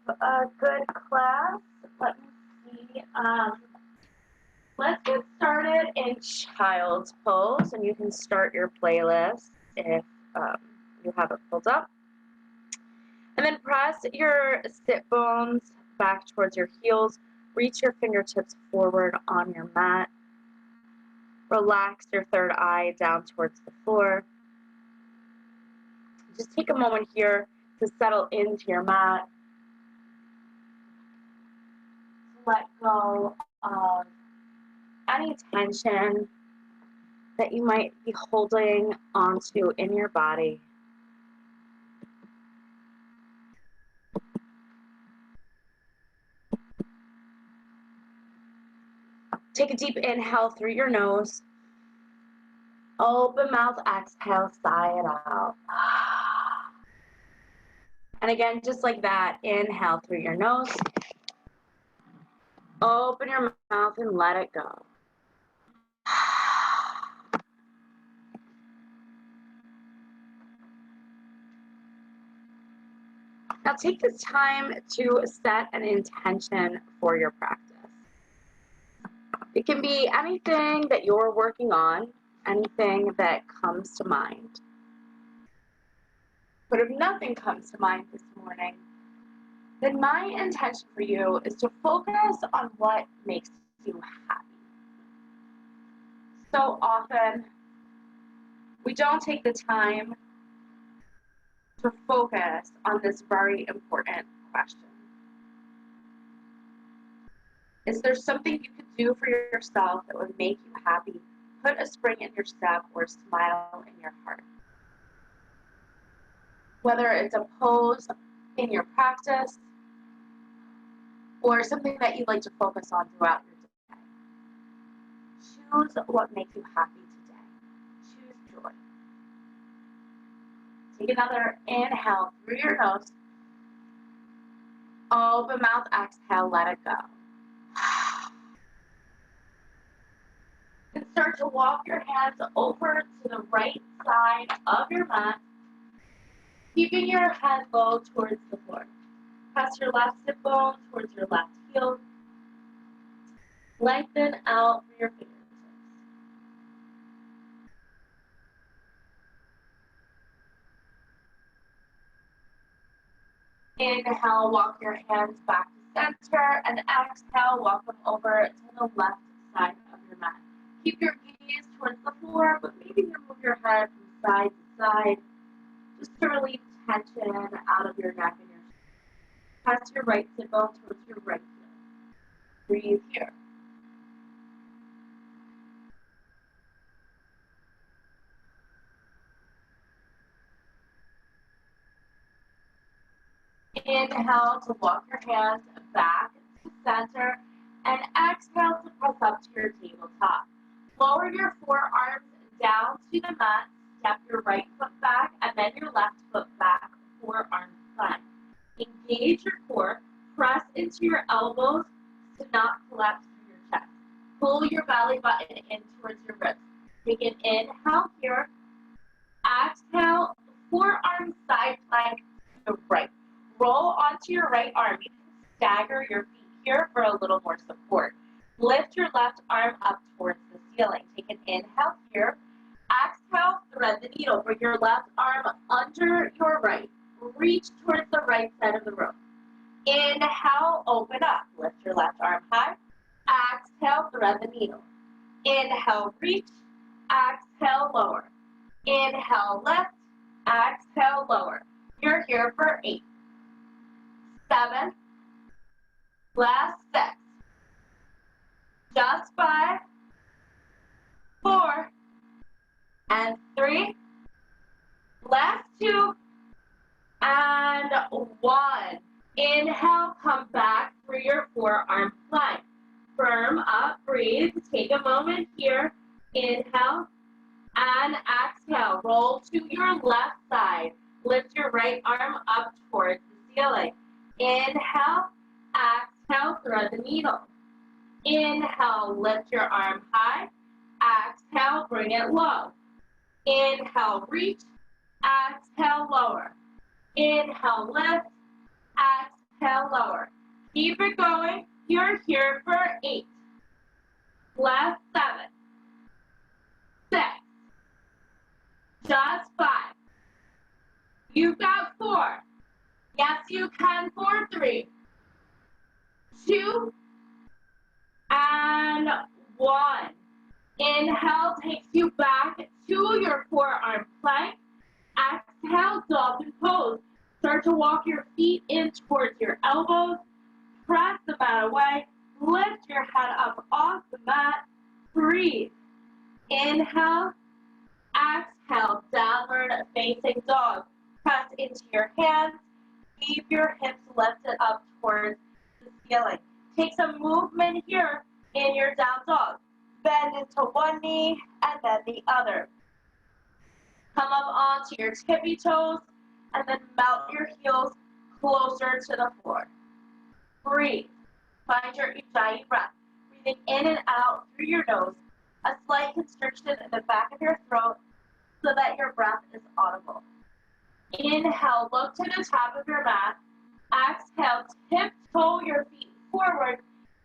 have a good class. Let me see. Let's get started in child's pose, and you can start your playlist if you have it pulled up. And then press your sit bones back towards your heels. Reach your fingertips forward on your mat. Relax your third eye down towards the floor. Just take a moment here to settle into your mat. Let go of any tension that you might be holding onto in your body. Take a deep inhale through your nose. Open mouth, exhale, sigh it out. And again, just like that, inhale through your nose. Open your mouth and let it go. Now take this time to set an intention for your practice. It can be anything that you're working on, anything that comes to mind. But if nothing comes to mind this morning, then my intention for you is to focus on what makes you happy. So often, we don't take the time to focus on this very important question. Is there something you could do for yourself that would make you happy, put a spring in your step, or a smile in your heart? Whether it's a pose in your practice, or something that you'd like to focus on throughout your day. Choose what makes you happy today. Choose joy. Take another inhale through your nose. Open mouth, exhale, let it go. And start to walk your hands over to the right side of your mat, keeping your head low towards the floor. Press your left sit bone towards your left heel. Lengthen out through your fingertips. Inhale, walk your hands back to center, and exhale, walk them over to the left side of your mat. Keep your gaze towards the floor, but maybe you move your head from side to side, just to relieve tension out of your neck and your shoulders. Press your right sit bone towards your right heel. Breathe here. Inhale to walk your hands back to center, and exhale to press up to your tabletop. Lower your forearms down to the mat, step your right foot back, and then your left foot back, forearms front. Engage your core, press into your elbows to not collapse through your chest. Pull your belly button in towards your ribs. Take an inhale here. Exhale, forearm side plank to the right. Roll onto your right arm. You can stagger your feet here for a little more support. Lift your left arm up towards the ceiling. Take an inhale here. Exhale, thread the needle. Bring your left arm under your right. Reach towards the right side of the room. Inhale, open up. Lift your left arm high. Exhale, thread the needle. Inhale, reach. Exhale, lower. Inhale, lift. Exhale, lower. You're here for 8, 7, last 6, just 5, 4, and 3, last 2, and 1. Inhale, come back through your forearm plank. Firm up, breathe. Take a moment here. Inhale and exhale. Roll to your left side. Lift your right arm up towards the ceiling. Inhale, exhale, thread the needle. Inhale, lift your arm high. Exhale, bring it low. Inhale, reach. Exhale, lower. Inhale, lift. Exhale, exhale, lower. Keep it going. You're here for 8. Last 7. 6. Just 5. You've got 4. Yes, you can for 3. 2. And 1. Inhale takes you back to your forearm plank. Exhale, dolphin pose. Start to walk your feet in towards your elbows. Press the mat away. Lift your head up off the mat. Breathe. Inhale. Exhale, downward facing dog. Press into your hands. Keep your hips lifted up towards the ceiling. Take some movement here in your down dog. Bend into one knee and then the other. Come up onto your tippy toes and then melt your heels closer to the floor. Breathe. Find your Ujjayi breath. Breathing in and out through your nose. A slight constriction in the back of your throat so that your breath is audible. Inhale, look to the top of your mat. Exhale, tiptoe your feet forward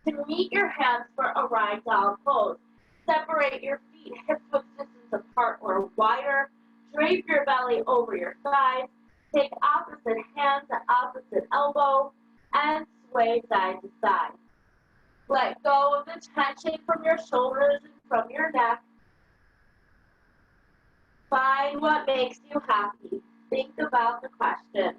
to meet your hands for a ragdoll pose. Separate your feet hip-hip distance apart or wider. Drape your belly over your thighs. Take opposite hand to opposite elbow and sway side to side. Let go of the tension from your shoulders and from your neck. Find what makes you happy. Think about the question.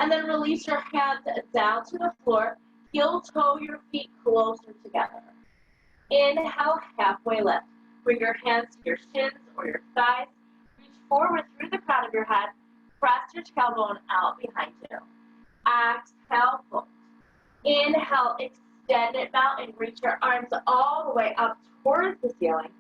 And then release your hands down to the floor. Heel toe your feet closer together. Inhale, halfway lift. Bring your hands to your shins or your thighs. Reach forward through the crown of your head. Press your tailbone out behind you. Exhale, fold. Inhale, extended mountain. Reach your arms all the way up towards the ceiling.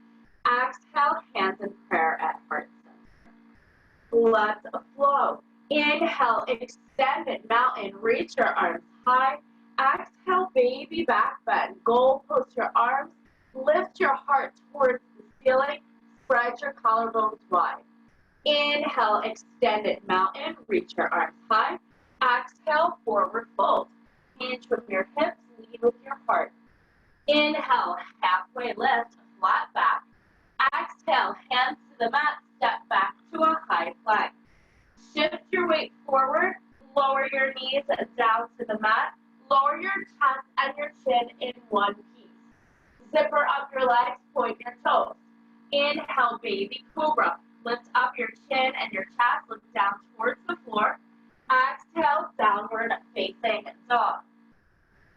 Exhale, hands in prayer at heart center. Let's flow. Inhale, extended mountain. Reach your arms high. Exhale, baby back bend. Goal post your arms. Lift your heart towards the ceiling. Spread your collarbones wide. Inhale, extended mountain. Reach your arms high. Exhale, forward fold. Hinge with your hips. Lead with your heart. Inhale, halfway lift. Flat back. Exhale, hands to the mat. Step back to a high plank. Shift your weight forward. Lower your knees down to the mat. Lower your chest and your chin in one piece. Zipper up your legs, point your toes. Inhale, baby cobra. Lift up your chin and your chest. Look down towards the floor. Exhale, downward facing dog.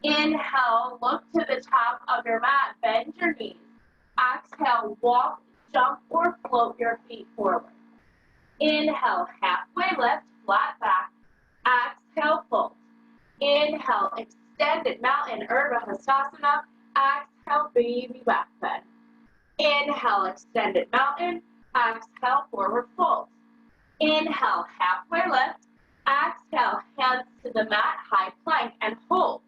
Inhale, look to the top of your mat. Bend your knees. Exhale, walk, jump, or float your feet forward. Inhale, halfway lift, flat back. Exhale, fold. Inhale, extended mountain, Urdhva Hastasana. Exhale, baby back bend. Inhale, extended mountain. Exhale, forward fold. Inhale, halfway lift. Exhale, hands to the mat, high plank, and hold.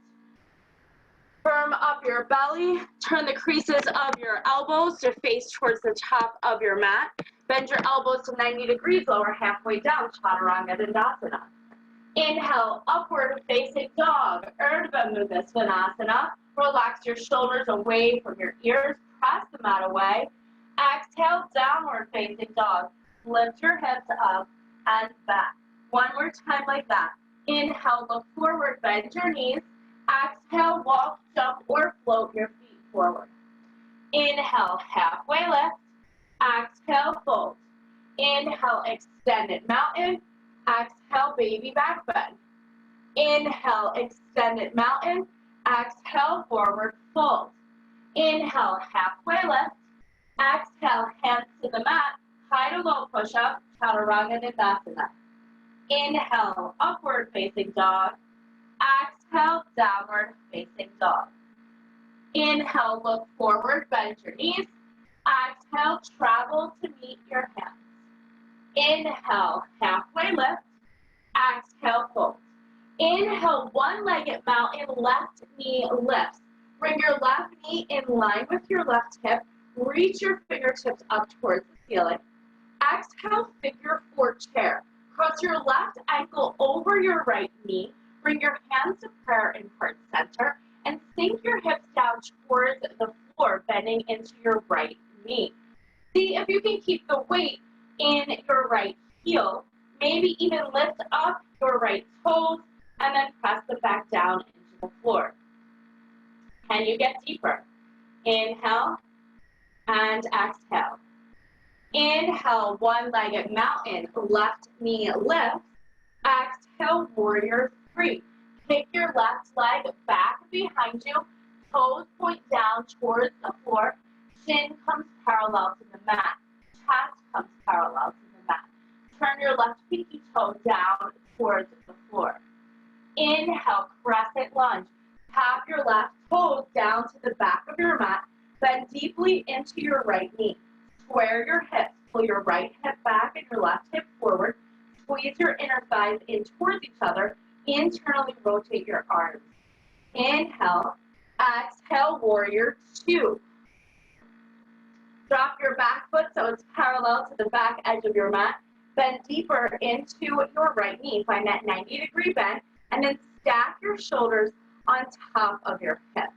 Firm up your belly. Turn the creases of your elbows to face towards the top of your mat. Bend your elbows to 90 degrees, lower halfway down, Chaturanga Dandasana. Inhale, upward facing dog, Urdhva Mukha Svanasana. Relax your shoulders away from your ears. Press the mat away. Exhale, downward facing dog. Lift your hips up and back. One more time like that. Inhale, look forward, bend your knees. Exhale, walk, jump, or float your feet forward. Inhale, halfway lift. Exhale, fold. Inhale, extended mountain. Exhale, baby back bend. Inhale, extended mountain. Exhale, forward fold. Inhale, halfway lift. Exhale, hands to the mat. High to low push-up, Chaturanga Dandasana. Inhale, upward facing dog. Exhale, downward facing dog. Inhale, look forward, bend your knees. Exhale, travel to meet your hands. Inhale, halfway lift. Exhale, fold. Inhale, one-legged mountain, left knee lifts. Bring your left knee in line with your left hip. Reach your fingertips up towards the ceiling. Exhale, figure 4 chair. Cross your left ankle over your right knee. Bring your hands to prayer in heart center and sink your hips down towards the floor, bending into your right knee. See if you can keep the weight in your right heel. Maybe even lift up your right toes and then press them back down into the floor. Can you get deeper? Inhale and exhale. Inhale, one-legged mountain, left knee lifts. Exhale, warrior three. Kick your left leg back behind you. Toes point down towards the floor. Shin comes parallel to the mat. Chest comes parallel to the mat. Turn your left pinky toe down towards the floor. Inhale, crescent lunge. Tap your left toes down to the back of your mat. Bend deeply into your right knee. Square your hips. Pull your right hip back and your left hip forward. Squeeze your inner thighs in towards each other. Internally rotate your arms. Inhale. Exhale, warrior two. Drop your back foot so it's parallel to the back edge of your mat. Bend deeper into your right knee. Find that 90-degree bend. And then stack your shoulders on top of your hips.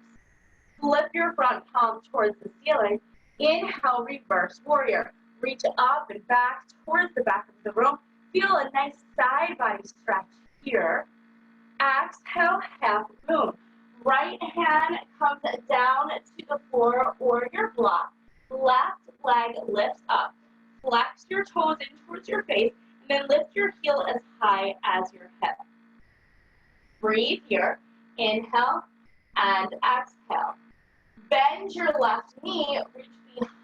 Flip your front palm towards the ceiling. Inhale, reverse warrior. Reach up and back towards the back of the room. Feel a nice side body stretch here. Exhale, half moon. Right hand comes down to the floor or your block. Left leg lifts up. Flex your toes in towards your face and then lift your heel as high as your hip. Breathe here. Inhale and exhale. Bend your left knee, reach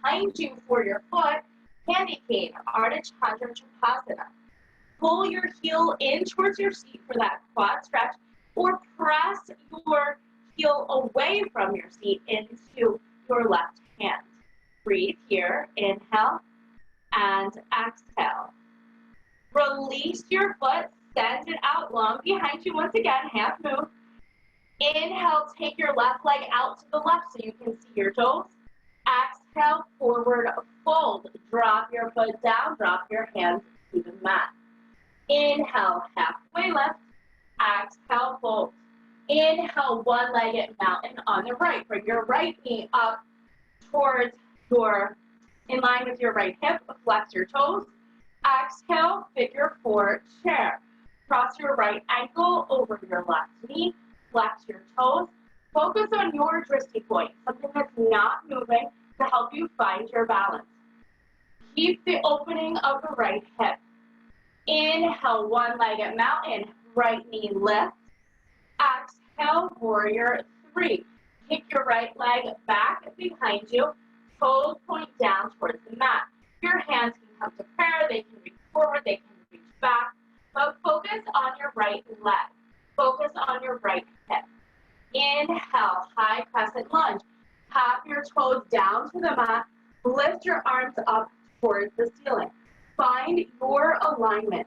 behind you for your foot, candy cane, Ardha Chandra Trikonasana. Pull your heel in towards your seat for that quad stretch, or press your heel away from your seat into your left hand. Breathe here, inhale and exhale. Release your foot, send it out long behind you once again, half moon. Inhale, take your left leg out to the left so you can see your toes. Exhale, forward fold. Drop your foot down, drop your hands to the mat. Inhale, halfway lift. Exhale, fold. Inhale, one-legged mountain on the right. Bring your right knee up towards in line with your right hip. Flex your toes. Exhale, figure four chair. Cross your right ankle over your left knee. Flex your toes. Focus on your drishti point, something that's not moving to help you find your balance. Keep the opening of the right hip. Inhale, one-legged mountain, right knee lifts. Exhale, warrior three. Kick your right leg back behind you. Toes point down towards the mat. Your hands can come to prayer. They can reach forward. They can reach back. But focus on your right leg. Focus on your right hip. Inhale, high crescent lunge. Tap your toes down to the mat. Lift your arms up towards the ceiling. Find your alignment.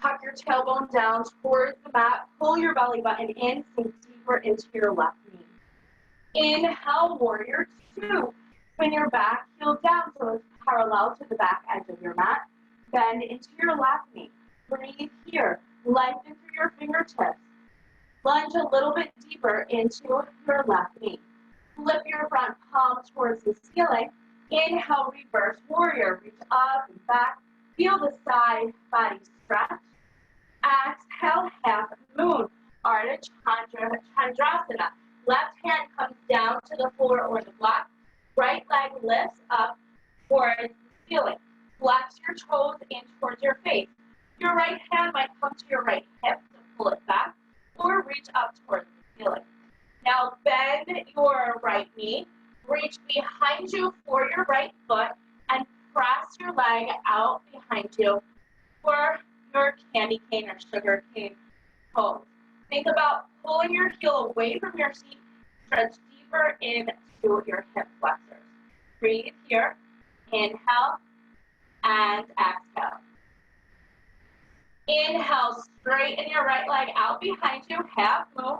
Tuck your tailbone down towards the mat. Pull your belly button in. Sink deeper into your left knee. Inhale, warrior two. Spin your back heel down so it's parallel to the back edge of your mat. Bend into your left knee. Breathe here. Lengthen through your fingertips. Lunge a little bit deeper into your left knee. Flip your front palm towards the ceiling. Inhale, reverse warrior. Reach up and back. Feel the side body stretch. Exhale, half moon. Ardha Chandra Chandrasana. Left hand comes down to the floor or the block. Right leg lifts up towards the ceiling. Flex your toes in towards your face. Your right hand might come to your right hip to pull it back, or reach up towards the ceiling. Now bend your right knee, reach behind you for your right foot, and press your leg out behind you for your candy cane or sugar cane pose. Think about pulling your heel away from your seat, stretch deeper into your hip flexors. Breathe here, inhale, and exhale. Inhale, straighten your right leg out behind you, half moon,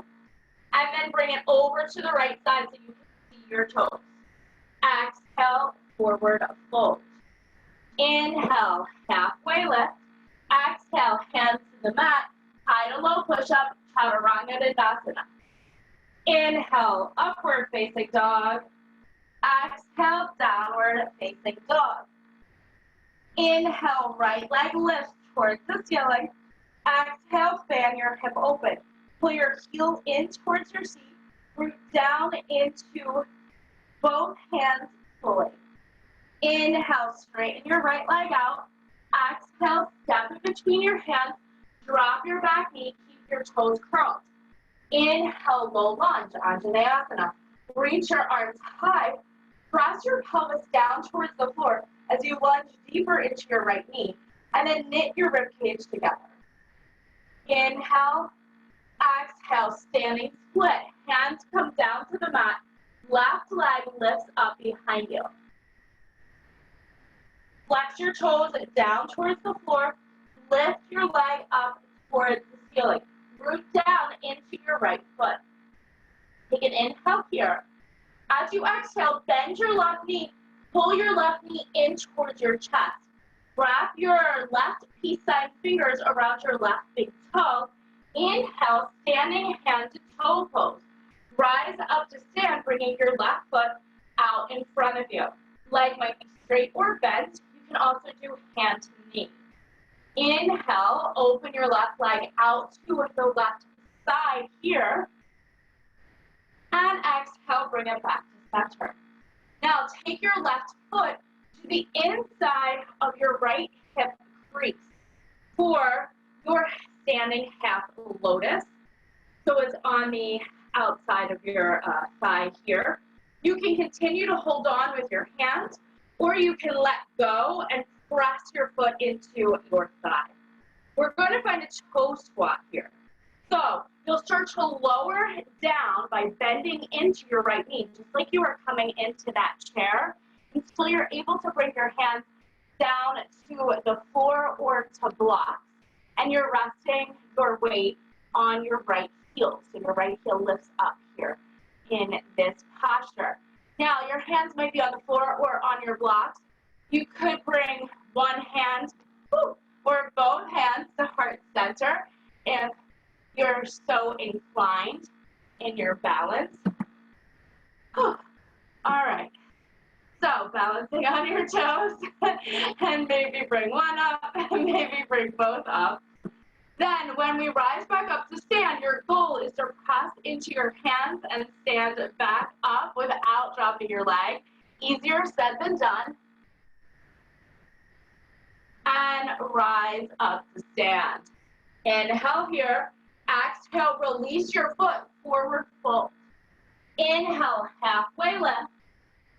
and then bring it over to the right side so you can see your toes. Exhale, forward fold. Inhale, halfway lift. Exhale, hands to the mat, high to low push-up, chaturanga dandasana. Inhale, upward facing dog. Exhale, downward facing dog. Inhale, right leg lifts towards the ceiling. Exhale, fan your hip open. Pull your heel in towards your seat. Root down into both hands fully. Inhale, straighten your right leg out. Exhale, step in between your hands. Drop your back knee, keep your toes curled. Inhale, low lunge, Anjaneyasana. Reach your arms high. Press your pelvis down towards the floor as you lunge deeper into your right knee. And then knit your rib cage together. Inhale, exhale, standing split. Hands come down to the mat. Left leg lifts up behind you. Flex your toes down towards the floor. Lift your leg up towards the ceiling. Root down into your right foot. Take an inhale here. As you exhale, bend your left knee. Pull your left knee in towards your chest. Wrap your left peace sign fingers around your left big toe. Inhale, standing hand to toe pose. Rise up to stand, bringing your left foot out in front of you. Leg might be straight or bent. You can also do hand to knee. Inhale, open your left leg out to the left side here. And exhale, bring it back to center. Now take your left foot to the inside of your right hip crease for your standing half lotus. So it's on the outside of your thigh here. You can continue to hold on with your hands, or you can let go and press your foot into your thigh. We're going to find a toe squat here. So you'll start to lower down by bending into your right knee, just like you were coming into that chair, until you're able to bring your hands down to the floor or to blocks, and you're resting your weight on your right heel. So your right heel lifts up here in this posture. Now your hands might be on the floor or on your blocks. You could bring one hand or both hands to heart center if you're so inclined in your balance. All right. So balancing on your toes and maybe bring one up and maybe bring both up. Then when we rise back up to stand, your goal is to press into your hands and stand back up without dropping your leg. Easier said than done. And rise up to stand. Inhale here. Exhale, release your foot, forward fold. Inhale, halfway lift.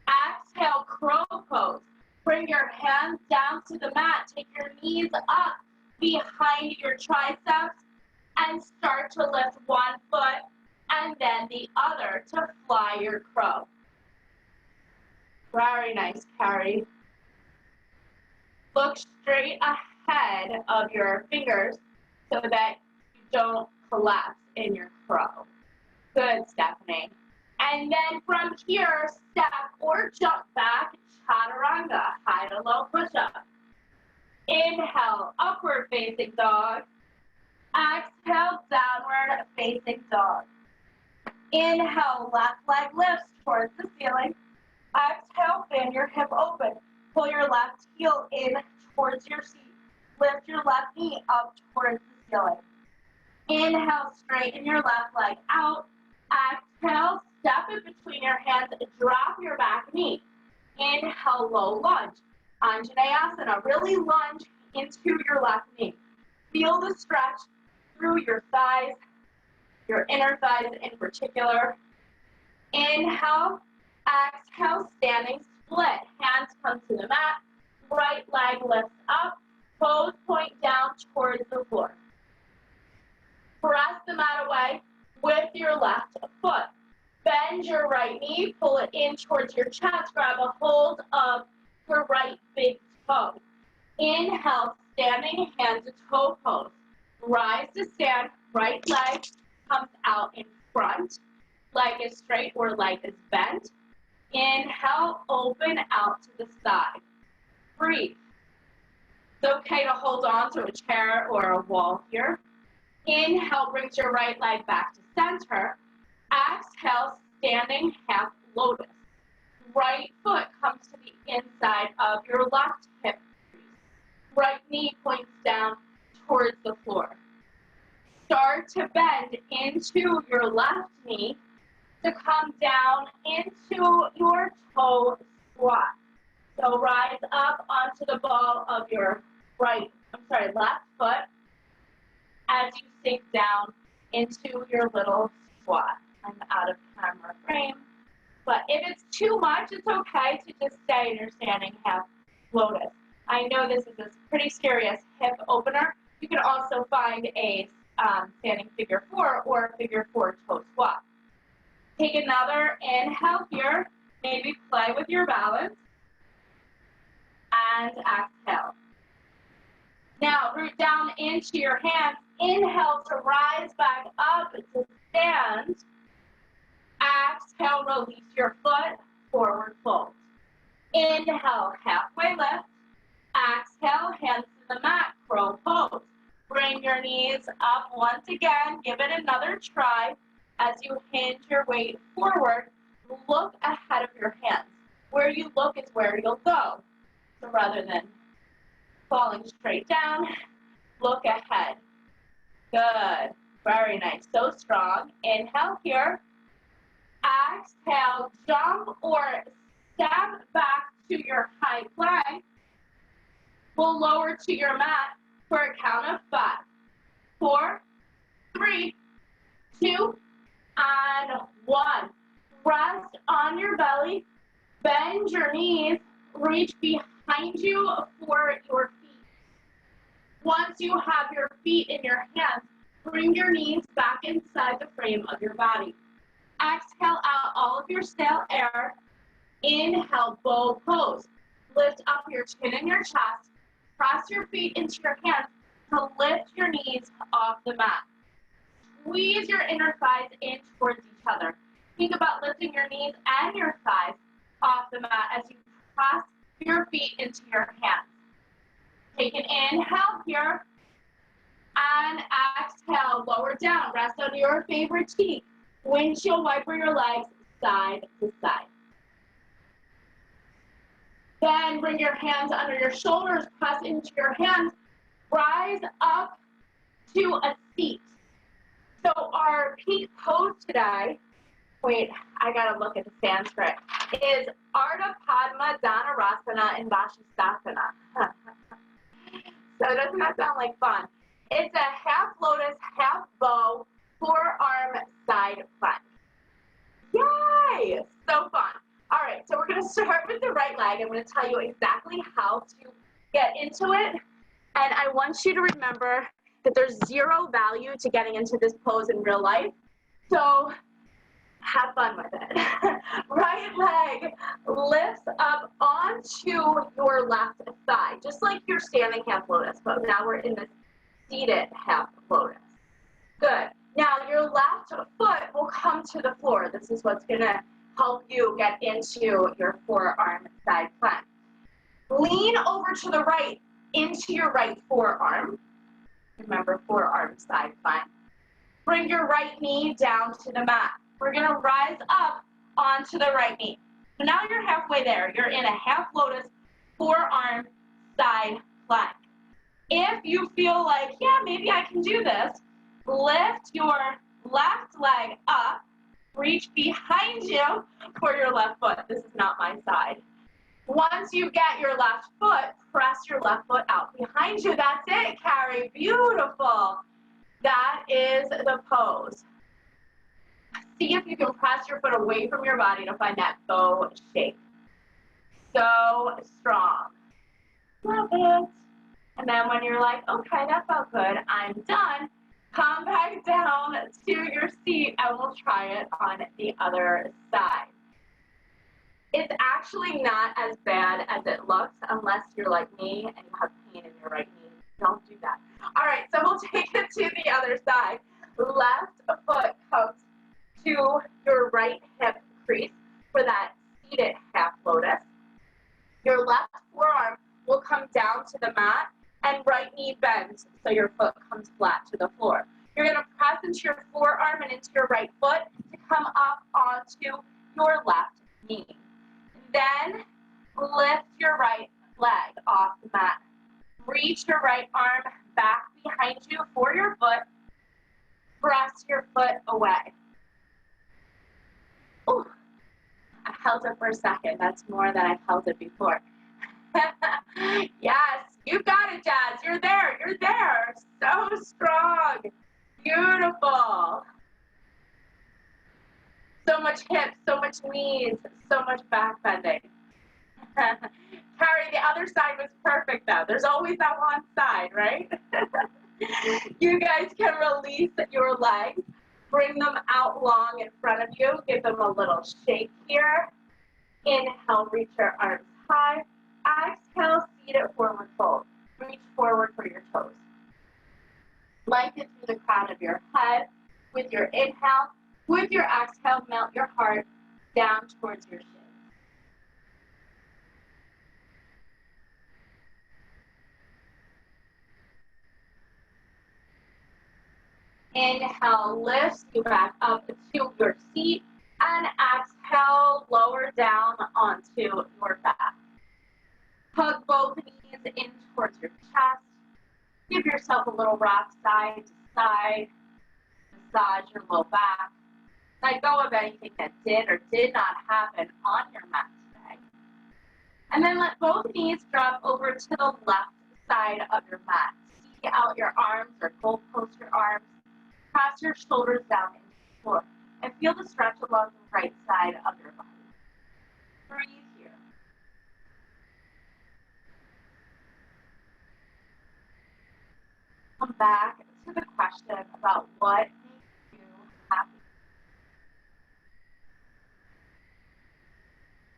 Exhale, crow pose. Bring your hands down to the mat. Take your knees up behind your triceps and start to lift one foot and then the other to fly your crow. Very nice, Carrie. Look straight ahead of your fingers so that you don't collapse in your crow. Good, Stephanie. And then from here, step or jump back, chaturanga, high to low push-up. Inhale, upward facing dog. Exhale, downward facing dog. Inhale, left leg lifts towards the ceiling. Exhale, fan your hip open. Pull your left heel in towards your seat. Lift your left knee up towards the ceiling. Inhale, straighten your left leg out. Exhale, step in between your hands, drop your back knee. Inhale, low lunge. Anjaneyasana, really lunge into your left knee. Feel the stretch through your thighs, your inner thighs in particular. Inhale, exhale, standing split. Hands come to the mat. Right leg lifts up. Toes point down towards the floor. Press the mat away with your left foot. Bend your right knee, pull it in towards your chest, grab a hold of your right big toe. Inhale, standing hand to toe pose. Rise to stand, right leg comes out in front. Leg is straight or leg is bent. Inhale, open out to the side. Breathe. It's okay to hold on to a chair or a wall here. Inhale, brings your right leg back to center. Exhale, standing half lotus. Right foot comes to the inside of your left hip crease. Right knee points down towards the floor. Start to bend into your left knee to come down into your toe squat. So rise up onto the ball of your left foot as you sink down into your little squat. I'm out of camera frame, but if it's too much, it's okay to just stay in your standing half lotus. I know this is a pretty serious hip opener. You can also find a standing figure 4 or a figure 4 toe squat. Take another inhale here, maybe play with your balance, and exhale. Now root down into your hands. Inhale to rise back up to stand. Exhale, release your foot, forward fold. Inhale, halfway lift. Exhale, hands to the mat, crow pose. Bring your knees up once again. Give it another try. As you hinge your weight forward, look ahead of your hands. Where you look is where you'll go. So rather than falling straight down, look ahead. Good. Very nice. So strong. Inhale here. Exhale, jump or step back to your high plank. We'll lower to your mat for a count of 5, 4, 3, 2, and 1. Rest on your belly. Bend your knees. Reach behind you for your feet. Once you have your feet in your hands, bring your knees back inside the frame of your body. Exhale out all of your stale air. Inhale, bow pose. Lift up your chin and your chest. Press your feet into your hands to lift your knees off the mat. Squeeze your inner thighs in towards each other. Think about lifting your knees and your thighs off the mat as you press your feet into your hands. Take an inhale here, and exhale, lower down. Rest on your favorite cheek. Windshield wiper your legs side to side. Then bring your hands under your shoulders, press into your hands, rise up to a seat. So our peak pose today, wait, I gotta look at the Sanskrit, is Ardha Padma Dhanurasana and Vashisthasana. So doesn't that sound like fun? It's a half lotus, half bow, forearm side plank. Yay! So fun. All right, so we're going to start with the right leg. I'm going to tell you exactly how to get into it. And I want you to remember that there's zero value to getting into this pose in real life. So have fun with it. Right leg lifts up onto your left thigh, just like you're standing half lotus, but now we're in this seated half lotus. Good. Now your left foot will come to the floor. This is what's going to help you get into your forearm side plank. Lean over to the right into your right forearm. Remember, forearm side plank. Bring your right knee down to the mat. We're going to rise up onto the right knee. So now you're halfway there. You're in a half lotus, forearm side plank. If you feel like, yeah, maybe I can do this, lift your left leg up, reach behind you for your left foot. This is not my side. Once you get your left foot, press your left foot out behind you. That's it, Carrie. Beautiful. That is the pose. See if you can press your foot away from your body to find that bow shape. So strong. Love it. And then when you're like, okay, that felt good, I'm done, come back down to your seat and we'll try it on the other side. It's actually not as bad as it looks unless you're like me and you have pain in your right knee. Don't do that. All right, so we'll take it to the other side. Left foot comes to your right hip crease for that seated half lotus. Your left forearm will come down to the mat and right knee bends so your foot comes flat to the floor. You're going to press into your forearm and into your right foot to come up onto your left knee. Then lift your right leg off the mat. Reach your right arm back behind you for your foot. Press your foot away. Ooh, I held it for a second. That's more than I've held it before. Yes, you got it, Jazz. You're there. You're there. So strong. Beautiful. So much hips, so much knees, so much back bending. Carrie, the other side was perfect though. There's always that one side, right? You guys can release your legs. Bring them out long in front of you. Give them a little shake here. Inhale, reach your arms high. Exhale, seated forward fold. Reach forward for your toes. Lengthen through the crown of your head with your inhale. With your exhale, melt your heart down towards your shins. Inhale, lifts you back up to your seat, and exhale, lower down onto your back. Hug both knees in towards your chest. Give yourself a little rock side to side. Massage your low back. Let go of anything that did or did not happen on your mat today. And then let both knees drop over to the left side of your mat. See out your arms or goalpost your arms. Press your shoulders down into the floor and feel the stretch along the right side of your body. Breathe here. Come back to the question about what makes you happy.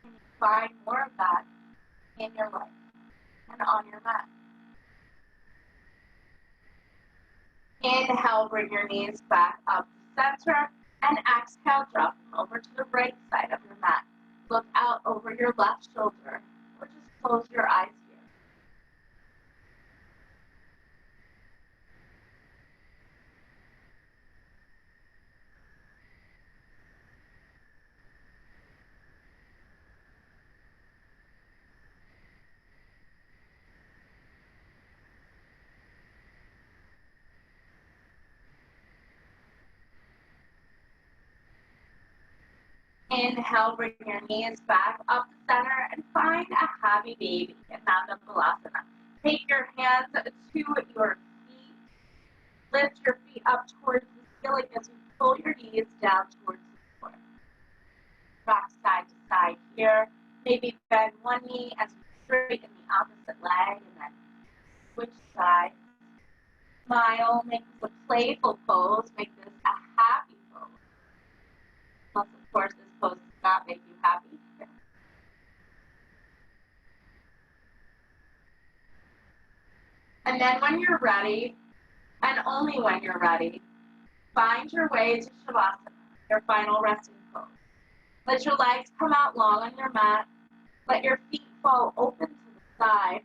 Can you find more of that in your life and on your mat? Inhale, bring your knees back up to center, and exhale, drop them over to the right side of your mat. Look out over your left shoulder, or just close your eyes here. Inhale, bring your knees back up to center and find a happy baby in Balasana. Take your hands to your feet. Lift your feet up towards the ceiling as you pull your knees down towards the floor. Rock side to side here. Maybe bend one knee as you straighten the opposite leg and then switch sides. Smile, make this a playful pose, make this a happy pose. Unless, of course, this pose does not make you happy. And then when you're ready, and only when you're ready, find your way to Shavasana, your final resting pose. Let your legs come out long on your mat. Let your feet fall open to the side.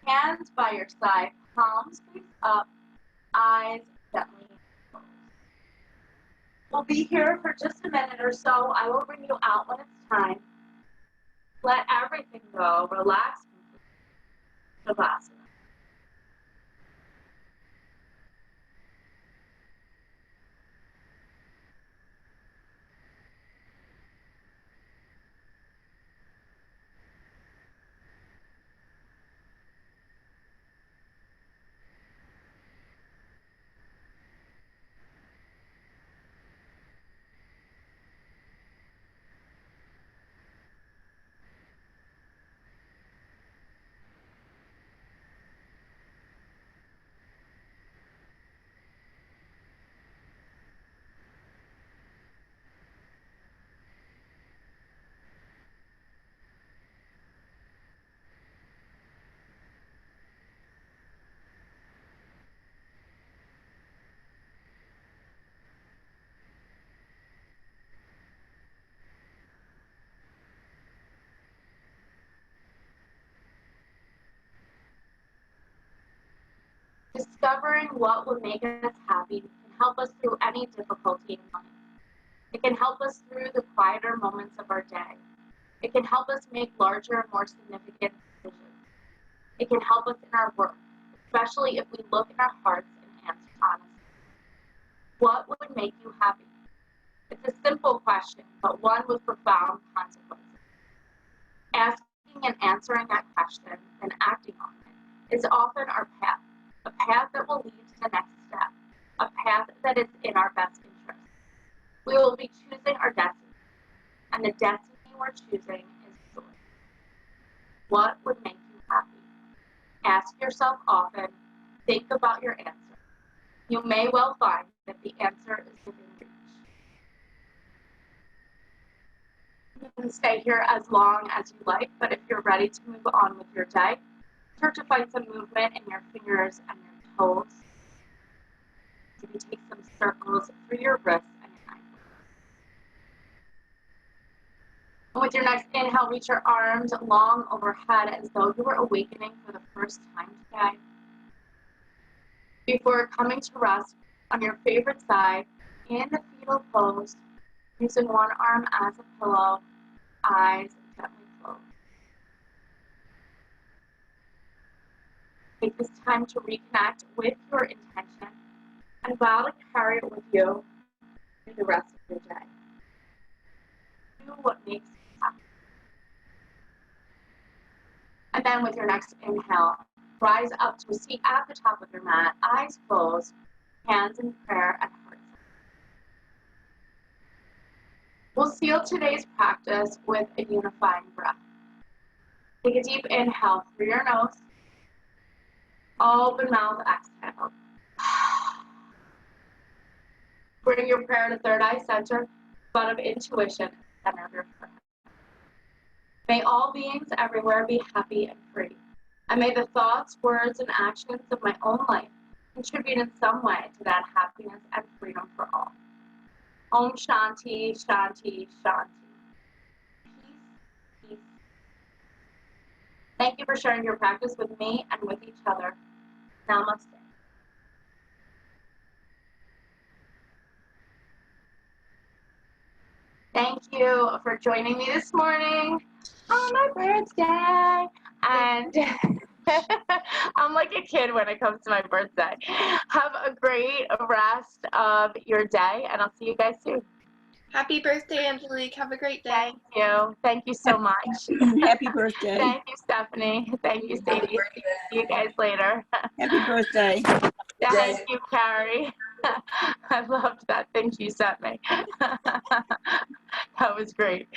Hands by your side, palms face up, eyes gently closed. We'll be here for just a minute or so. I will bring you out when it's time. Let everything go. Relax. Shavasana. Discovering what would make us happy can help us through any difficulty in life. It can help us through the quieter moments of our day. It can help us make larger and more significant decisions. It can help us in our work, especially if we look in our hearts and answer honestly. What would make you happy? It's a simple question, but one with profound consequences. Asking and answering that question and acting on it is often our path, a path that will lead to the next step, a path that is in our best interest. We will be choosing our destiny, and the destiny we're choosing is joy. What would make you happy? Ask yourself often, think about your answer. You may well find that the answer is within reach. You can stay here as long as you like, but if you're ready to move on with your day, start to find some movement in your fingers and your toes. Maybe take some circles through your wrists and your ankles. And with your next inhale, reach your arms long overhead as though you were awakening for the first time today. Before coming to rest on your favorite side in the fetal pose, using one arm as a pillow, eyes gently closed. Take this time to reconnect with your intention and vow to carry it with you through the rest of your day. Do what makes you happy. And then with your next inhale, rise up to a seat at the top of your mat, eyes closed, hands in prayer and heart. We'll seal today's practice with a unifying breath. Take a deep inhale through your nose. Open mouth, exhale. Bring your prayer to third eye center, spot of intuition, center of your forehead. May all beings everywhere be happy and free. And may the thoughts, words, and actions of my own life contribute in some way to that happiness and freedom for all. Om Shanti, Shanti, Shanti. Peace, peace. Thank you for sharing your practice with me and with each other. Namaste. Thank you for joining me this morning on my birthday. And I'm like a kid when it comes to my birthday. Have a great rest of your day, and I'll see you guys soon. Happy birthday, Angelique. Have a great day. Thank you. Thank you so much. Happy birthday. Thank you, Stephanie. Thank you, Sadie. See you guys later. Happy birthday. Thank you, Carrie. I loved that thing she sent me. That was great.